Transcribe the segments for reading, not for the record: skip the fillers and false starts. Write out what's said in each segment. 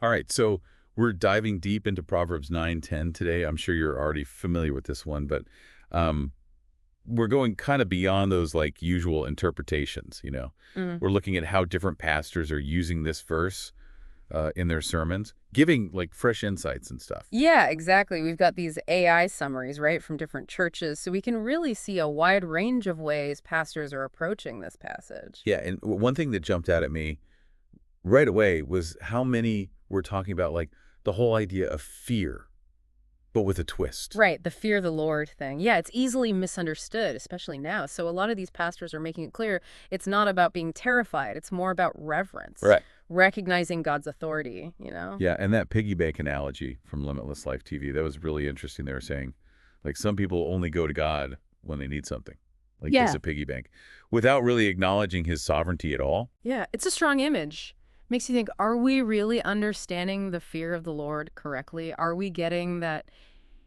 All right, so we're diving deep into Proverbs 9:10 today. I'm sure you're already familiar with this one, but um, we're going kind of beyond those like usual interpretations. Mm. We're looking at how different pastors are using this verse in their sermons, giving like fresh insights and stuff. Yeah, exactly. We've got these AI summaries, right, from different churches, so we can really see a wide range of ways pastors are approaching this passage. Yeah, and one thing that jumped out at me right away was how many were talking about like the whole idea of fear, but with a twist. Right, the fear of the Lord thing. Yeah, it's easily misunderstood, especially now. So a lot of these pastors are making it clear it's not about being terrified, it's more about reverence, Right. recognizing God's authority. Yeah, and that piggy bank analogy from Limitless Life TV, that was really interesting. They were saying, like, some people only go to God when they need something, like just Yeah. a piggy bank, without really acknowledging his sovereignty at all. Yeah, it's a strong image. Makes you think, are we really understanding the fear of the Lord correctly? Are we getting that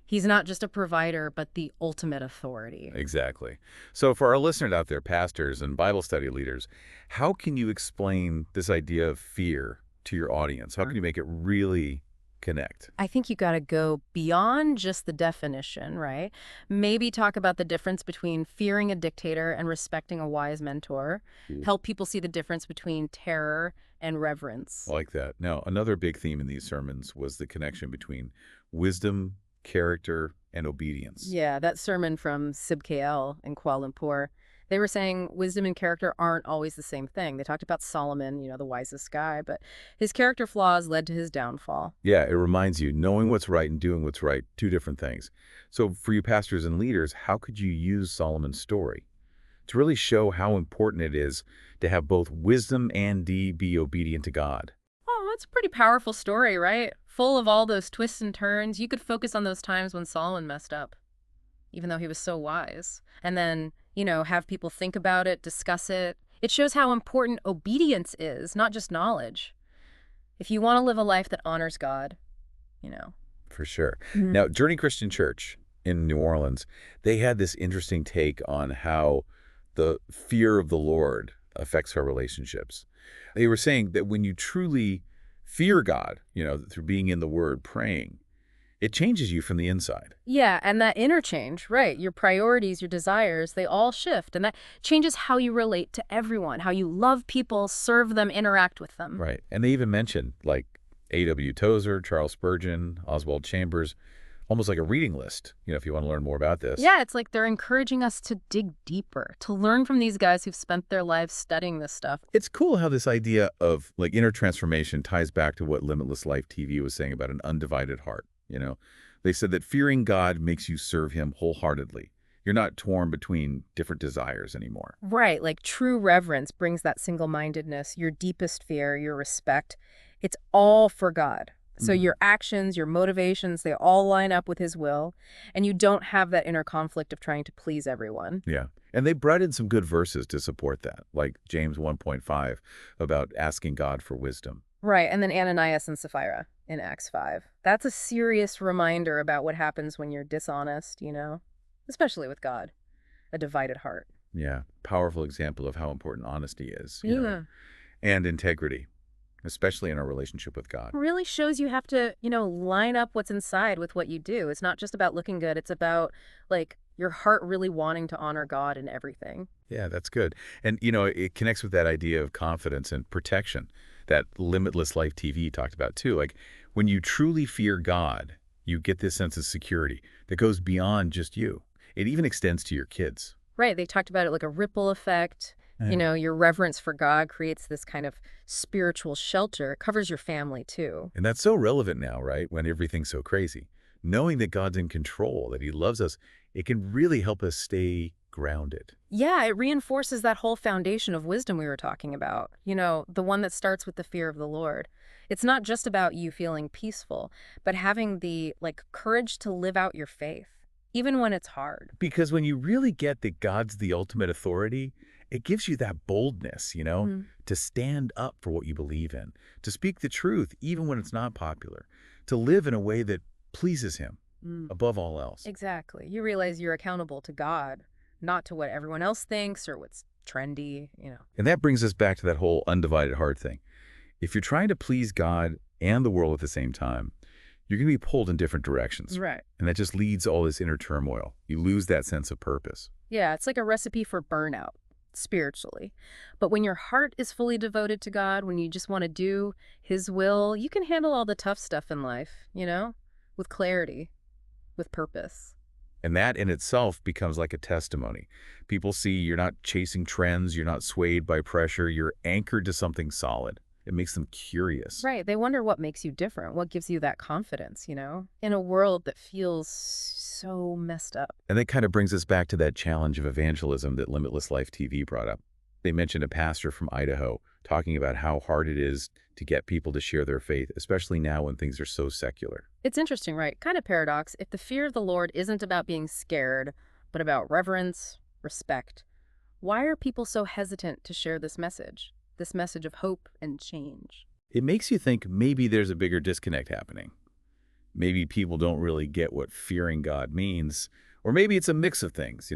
he's not just a provider, but the ultimate authority? Exactly. So for our listeners out there, pastors and Bible study leaders, how can you explain this idea of fear to your audience? How can you make it really connect? I think you got to go beyond just the definition, right? Maybe talk about the difference between fearing a dictator and respecting a wise mentor. Ooh. Help people see the difference between terror and reverence. Like that. Now, another big theme in these sermons was the connection between wisdom, character, and obedience. Yeah, that sermon from SibKL in Kuala Lumpur, they were saying wisdom and character aren't always the same thing. They talked about Solomon, the wisest guy, but his character flaws led to his downfall. Yeah, it reminds you, knowing what's right and doing what's right, two different things. So for you pastors and leaders, how could you use Solomon's story to really show how important it is to have both wisdom and be obedient to God? Oh, that's a pretty powerful story, right? Full of all those twists and turns. You could focus on those times when Solomon messed up, even though he was so wise. And then, have people think about it, discuss it. It shows how important obedience is, not just knowledge. If you want to live a life that honors God, you know. For sure. Mhm. Now, Journey Christian Church in New Orleans, they had this interesting take on how the fear of the Lord affects our relationships. They were saying that when you truly fear God, through being in the Word, praying, it changes you from the inside. Yeah, and that interchange, right? Your priorities, your desires, they all shift. And that changes how you relate to everyone, how you love people, serve them, interact with them. Right. And they even mentioned like A.W. Tozer, Charles Spurgeon, Oswald Chambers, almost like a reading list, if you want to learn more about this. Yeah, it's like they're encouraging us to dig deeper, to learn from these guys who've spent their lives studying this stuff. It's cool how this idea of like inner transformation ties back to what Limitless Life TV was saying about an undivided heart. They said that fearing God makes you serve him wholeheartedly. You're not torn between different desires anymore. Right, like true reverence brings that single-mindedness, your deepest fear, your respect. It's all for God. So Mhm. your actions, your motivations, they all line up with his will, and you don't have that inner conflict of trying to please everyone. Yeah. And they brought in some good verses to support that, like James 1.5 about asking God for wisdom. Right, and then Ananias and Sapphira in Acts 5. That's a serious reminder about what happens when you're dishonest, especially with God, a divided heart. Yeah. Powerful example of how important honesty is, Yeah. and integrity, especially in our relationship with God. Really shows you have to line up what's inside with what you do. It's not just about looking good. It's about, like, your heart really wanting to honor God in everything. Yeah, that's good. And it connects with that idea of confidence and protection that Limitless Life TV talked about too. Like when you truly fear God, you get this sense of security that goes beyond just you. It even extends to your kids. Right, they talked about it like a ripple effect. Yeah. Your reverence for God creates this kind of spiritual shelter. It covers your family, too. And that's so relevant now, right? When everything's so crazy. Knowing that God's in control, that he loves us, it can really help us stay grounded. Yeah, it reinforces that whole foundation of wisdom we were talking about, the one that starts with the fear of the Lord. It's not just about you feeling peaceful, but having the courage to live out your faith, even when it's hard. Because when you really get that God's the ultimate authority, it gives you that boldness, Mhm. to stand up for what you believe in, to speak the truth even when it's not popular, to live in a way that pleases him Mm. above all else. Exactly. You realize you're accountable to God, not to what everyone else thinks or what's trendy. And that brings us back to that whole undivided heart thing. If you're trying to please God and the world at the same time, you're going to be pulled in different directions. Right. And that just leads all this inner turmoil. You lose that sense of purpose. Yeah, it's like a recipe for burnout, spiritually. But when your heart is fully devoted to God, when you just want to do His will, you can handle all the tough stuff in life, with clarity, with purpose. And that in itself becomes like a testimony. People see you're not chasing trends, you're not swayed by pressure, you're anchored to something solid. It makes them curious. Right. They wonder what makes you different, what gives you that confidence, in a world that feels so messed up. And that kind of brings us back to that challenge of evangelism that Limitless Life TV brought up. They mentioned a pastor from Idaho talking about how hard it is to get people to share their faith, especially now when things are so secular. It's interesting, right? Kind of paradox. If the fear of the Lord isn't about being scared, but about reverence, respect, why are people so hesitant to share this message of hope and change? It makes you think maybe there's a bigger disconnect happening. Maybe people don't really get what fearing God means, or maybe it's a mix of things,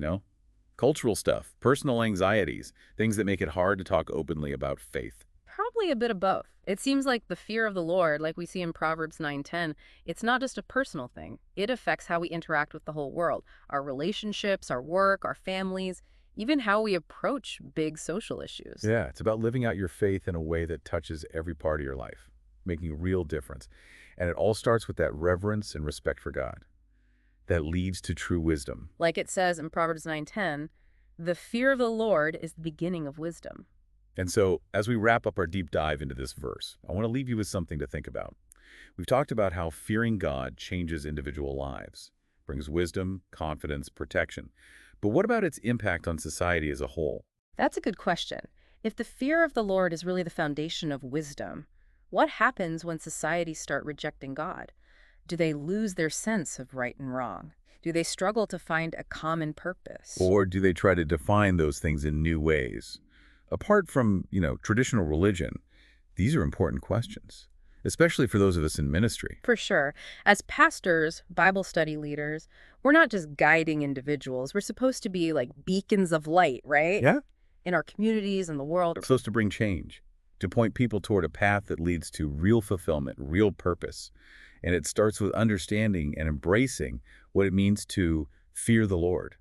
cultural stuff, personal anxieties, things that make it hard to talk openly about faith. Probably a bit of both. It seems like the fear of the Lord, like we see in Proverbs 9:10, it's not just a personal thing. It affects how we interact with the whole world, our relationships, our work, our families, even how we approach big social issues. Yeah, it's about living out your faith in a way that touches every part of your life, making a real difference. And it all starts with that reverence and respect for God that leads to true wisdom. Like it says in Proverbs 9:10, the fear of the Lord is the beginning of wisdom. And so, as we wrap up our deep dive into this verse, I want to leave you with something to think about. We've talked about how fearing God changes individual lives, brings wisdom, confidence, protection. But what about its impact on society as a whole? That's a good question. If the fear of the Lord is really the foundation of wisdom, what happens when societies start rejecting God? Do they lose their sense of right and wrong? Do they struggle to find a common purpose? Or do they try to define those things in new ways? Apart from, traditional religion, these are important questions, especially for those of us in ministry. For sure. As pastors, Bible study leaders, we're not just guiding individuals. We're supposed to be like beacons of light, right? Yeah? In our communities and the world. It's supposed to bring change, to point people toward a path that leads to real fulfillment, real purpose. And it starts with understanding and embracing what it means to fear the Lord.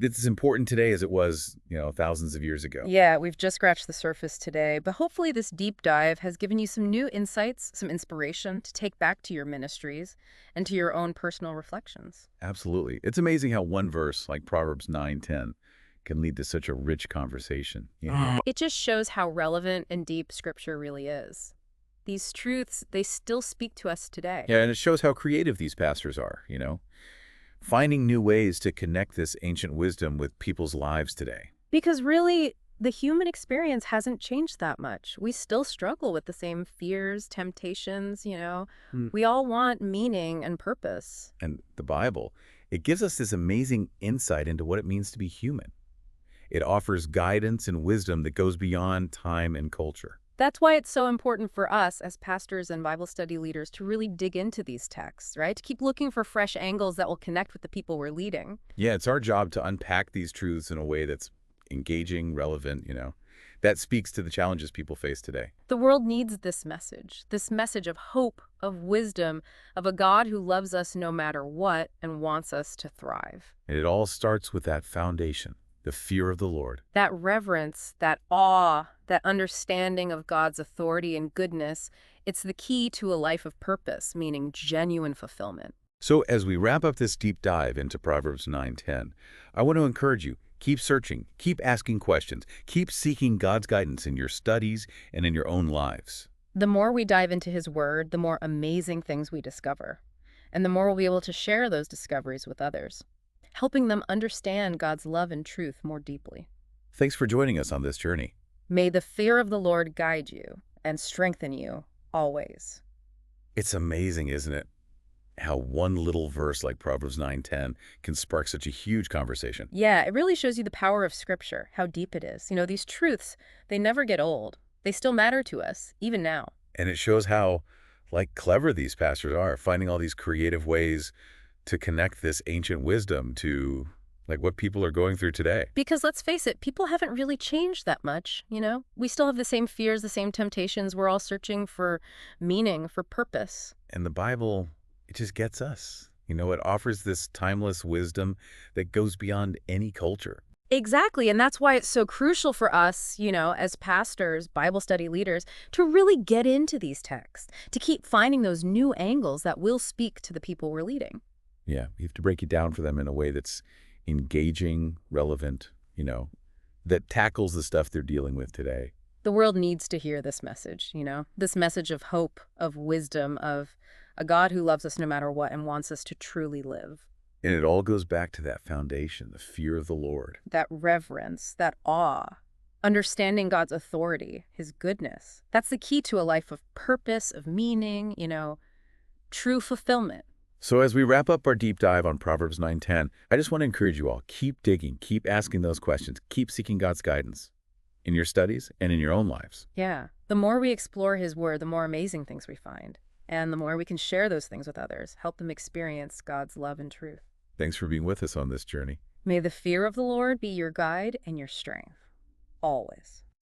It's as important today as it was, thousands of years ago. Yeah, we've just scratched the surface today, but hopefully this deep dive has given you some new insights, some inspiration to take back to your ministries and to your own personal reflections. Absolutely. It's amazing how one verse like Proverbs 9:10 can lead to such a rich conversation. It just shows how relevant and deep Scripture really is. These truths, they still speak to us today. Yeah, and it shows how creative these pastors are, finding new ways to connect this ancient wisdom with people's lives today. Because really, the human experience hasn't changed that much. We still struggle with the same fears, temptations. We all want meaning and purpose. And the Bible, it gives us this amazing insight into what it means to be human. It offers guidance and wisdom that goes beyond time and culture. That's why it's so important for us as pastors and Bible study leaders to really dig into these texts, right? To keep looking for fresh angles that will connect with the people we're leading. Yeah, it's our job to unpack these truths in a way that's engaging, relevant, that speaks to the challenges people face today. The world needs this message of hope, of wisdom, of a God who loves us no matter what and wants us to thrive. And it all starts with that foundation, the fear of the Lord. That reverence, that awe, that understanding of God's authority and goodness, it's the key to a life of purpose, meaning genuine fulfillment. So as we wrap up this deep dive into Proverbs 9:10, I want to encourage you, keep searching, keep asking questions, keep seeking God's guidance in your studies and in your own lives. The more we dive into His Word, the more amazing things we discover. And the more we'll be able to share those discoveries with others, helping them understand God's love and truth more deeply. Thanks for joining us on this journey. May the fear of the Lord guide you and strengthen you always. It's amazing, isn't it? How one little verse like Proverbs 9:10 can spark such a huge conversation. Yeah, it really shows you the power of Scripture, how deep it is. These truths, they never get old. They still matter to us, even now. And it shows how, clever these pastors are, finding all these creative ways to connect this ancient wisdom to, like what people are going through today. Because let's face it, people haven't really changed that much, you know? We still have the same fears, the same temptations. We're all searching for meaning, for purpose. And the Bible, it just gets us. It offers this timeless wisdom that goes beyond any culture. Exactly, and that's why it's so crucial for us, as pastors, Bible study leaders, to really get into these texts, to keep finding those new angles that will speak to the people we're leading. Yeah, you have to break it down for them in a way that's engaging, relevant, that tackles the stuff they're dealing with today. The world needs to hear this message, this message of hope, of wisdom, of a God who loves us no matter what and wants us to truly live. And it all goes back to that foundation, the fear of the Lord. That reverence, that awe, understanding God's authority, his goodness. That's the key to a life of purpose, of meaning, true fulfillment. So as we wrap up our deep dive on Proverbs 9:10, I just want to encourage you all, keep digging, keep asking those questions, keep seeking God's guidance in your studies and in your own lives. Yeah. The more we explore his word, the more amazing things we find. And the more we can share those things with others, help them experience God's love and truth. Thanks for being with us on this journey. May the fear of the Lord be your guide and your strength, always.